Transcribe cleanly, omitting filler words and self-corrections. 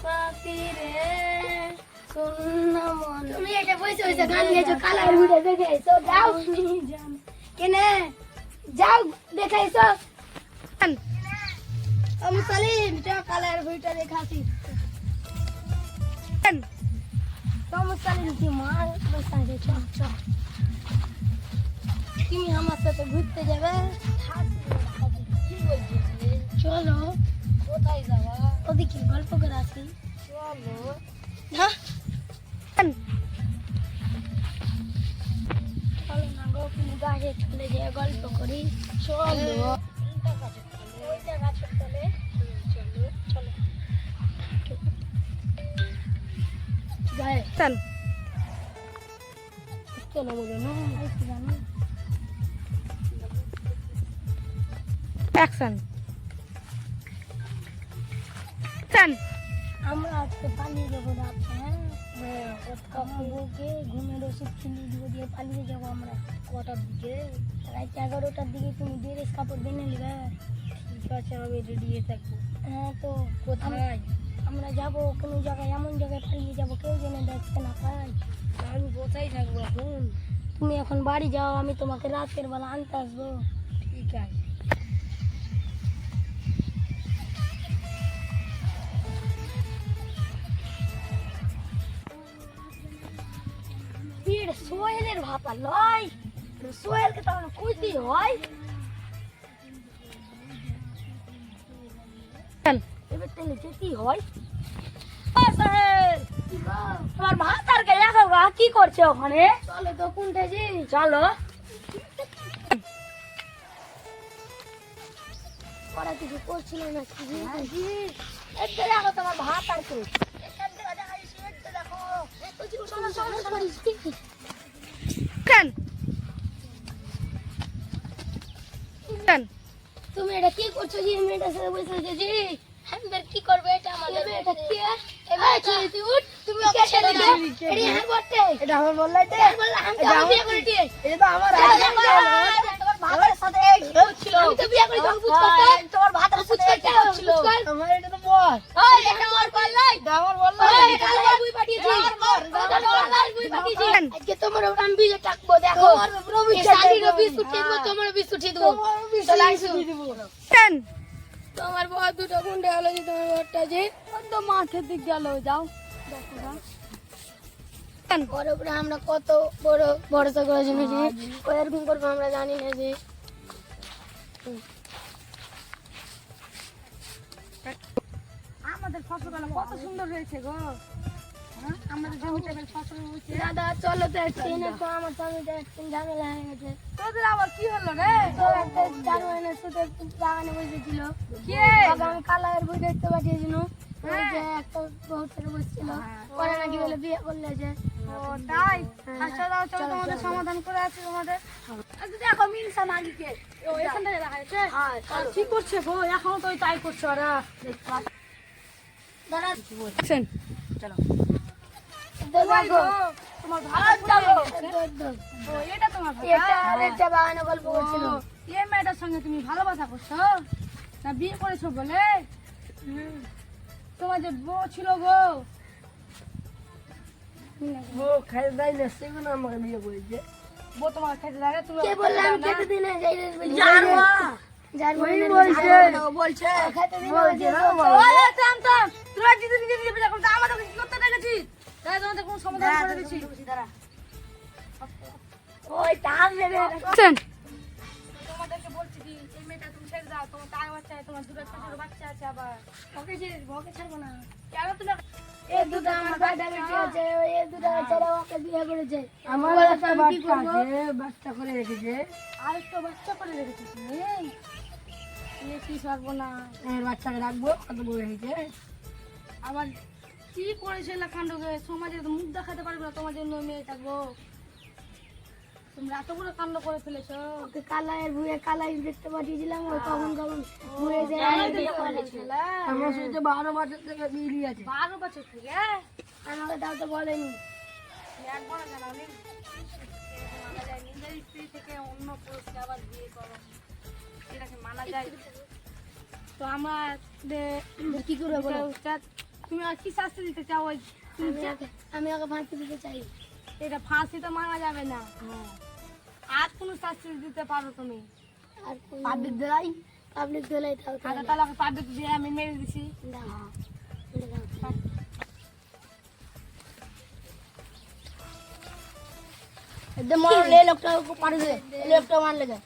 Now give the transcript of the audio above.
পাখি রে শূন্য মন। তুমি এটা বসে বসে গান গেছো, কালার ভিডিও দেখে এসো, যাও কেনে যাও দেখে এসো। আমি সালিম যা কালার ভিডিও দেখাছি। তুমি সালিম কি মার বসে আছে, চল চল। তুমি আমার সাথে ঘুরতে যাবে? কি বলছিস? চলো। কোথায় যাবা? ওদিকে গল্প করে আসি। চলো। হ্যাঁ চলো না গো, তুমি গাছে চলে যেয়ে গল্প করি। চলো। ওইটা গাছের তলে। চলো চলো। যাই চল। চলো বলো না, জানো অ্যাকশন। চল আমরা আজকে পালিয়ে যাবো রাতে। হ্যাঁ কাকুকে ঘুমের ওষুধ কিনে দিব, দিয়ে পালিয়ে যাবো আমরা। কটার দিকে? রাত 11টার দিকে। তুমি ড্রেস কাপড় কিনে নিবে? ঠিক আছে, আমি রেডি থাকবো। হ্যাঁ তো কোথায় আমরা যাবো? কোনো জায়গায়, এমন জায়গায় পালিয়ে যাবো কেউ জেনে দেখতে না পাই। আমি কোথায় থাকবো এখন? তুমি এখন বাড়ি যাও, আমি তোমাকে রাতের বেলা আনতে আসবো। ঠিক আছে। সোহেলের ভাপা লয়, সোহেলকে তো আমার কইতে হয়। এবার তাহলে যেতে হয়। সোহেল তোমার ভাত আর কে দেখো কি করছে ওখানে? চলো তো কোনটা জি, চলো। ওরা কিছু করছিল না কি? একটু দেখো তোমার ভাত আর কে। তুমি এটা কি করছো জি? মেয়েটার সাথে বসে আছো জি। আমি কি করবে? এটা আমাদের এটা কি? তুমি ওকে ছেড়ে দাও। এটা হ্যাঁ বটে, এটা আমার বললাই তো। বললা আমি তো বিয়ে করেছি। এটা তো আমার তোমার ভাতের সাথে কি হচ্ছিল? আমি তো বিয়ে করি, তুমি বুঝ করতে। তোমার ভাতের সাথে কি হচ্ছিল? আমার এটা তো বল। ওই এটা আমার বললাই। আমার বললাই। ওই কালার বুই পাঠিয়েছি। কালার বুই পাঠিয়েছি। আজকে তোমার আমি বিয়ে টাকবো, দেখো। এই শাড়ির বিস্কুট দিব, তোমার বিস্কুট দিব। চলে আসো। তোমার বড় দুটো গুন্ডে হলো যে, তোমার বড়টা যে তো মাঠের দিক গেল। যাও দেখো না ওর উপরে আমরা কত বড় ভরসা করেছি যে ও এরকম করবো আমরা জানি না যে। আমাদের ফসলগুলো কত সুন্দর হয়েছে গো। আমাদের জমিটা বেশ ফসল হয়েছে। দাদা চলো তো একটু এনে তো, আমার জমিটা একটু ঝামেলা হয়ে গেছে। তোদের আবার কি হলো রে? তো একটা চারু এনে শুধু বাগানে বসেছিল। কে? আমি কালারের বই দেখতে পাঠিয়েছিল। ওই যে একটা বহুত ছেলে বসছিল, পরে নাকি বলে বিয়ে করলে যে। ও তাই? আচ্ছা দাও, চলো তোমাদের সমাধান করে আছি তোমাদের। আচ্ছা দেখো মিনসা মালিকে ও এখান থেকে দেখা যাচ্ছে। হ্যাঁ কি করছে গো? এখনো তো তাই করছে ওরা। দাঁড়া চলো। তোমার এটা তোমার বাগানে গল্প করছিল। এই মেয়েটার সঙ্গে তুমি ভালোবাসা করছো না বিয়ে করেছো বলে? তোমার যে বউ ছিল গো, বউ খাইতে দেয় না, সেগুলো আমাকে বিয়ে করেছে। বউ তোমার খেতে দেয় না? তুমি কে বললাম খেতে দিই না? জারমা বলছে খেতে দিই না। ওই থাম থাম, তোরা জিতে জিতে জিতে বিয়ে করতে আমাদের কি করতে দেখেছিস? তাই তোমাদের কোন সমাধান করে দিচ্ছি। দাঁড়া ওই টান মেরে রাখছেন। তোমাদেরকে বলছি কি এই মেয়েটা তুমি ছেড়ে দাও, তোমার টাকা বাচ্চা, তোমার দুটো ছোট বাচ্চা আছে। আবার ওকে ছেড়ে ওকে ছাড়বো না। কেন তুমি এই দুটো আমার বাচ্চা বেটি আছে, এই দুটো ছেড়ে ওকে বিয়ে করেছে। আমার একটা বাচ্চা আছে, বাচ্চা করে রেখেছে। আর একটা বাচ্চা করে রেখেছে তুমি? তুমি কি ছাড়বো না? এর বাচ্চাকে রাখবো, কত বড় হয়েছে। আবার কি করেছে লাখান্ডকে? সমাজে তো মুখ দেখাতে পারবে না, তোমার জন্য মেয়ে থাকবো। তোমরা এত বড় কাণ্ড করে ফেলেছো। ওকে কালায়ের ভুয়ে কালাই দেখতে পাঠিয়েছিলাম, ও কখন কখন ভুয়ে যায়। আমার সাথে 12 বছর থেকে বিয়ে আছে। 12 বছর থেকে? আমাকে তাও তো বলেনি। একবার জানানি মানা যায়? নিজের স্ত্রী থেকে অন্য পুরুষকে আবার বিয়ে করো, এটাকে মানা যায়? তো আমাদের কি করে বলো? তুমি আর কি শাস্তি দিতে চাও? ওই আমি ওকে ফাঁসি দিতে চাই। এটা ফাঁসি তো মারা যাবে না, আর কোনো শাস্তি দিতে পারো তুমি। আর পাবলিক ধরাই, পাবলিক দলাই তাও আগে তাহলে পাবলিক দিয়ে আমি মেরে দিছি। एकदम मार ले लोग को पार दे ले लोग मार लगे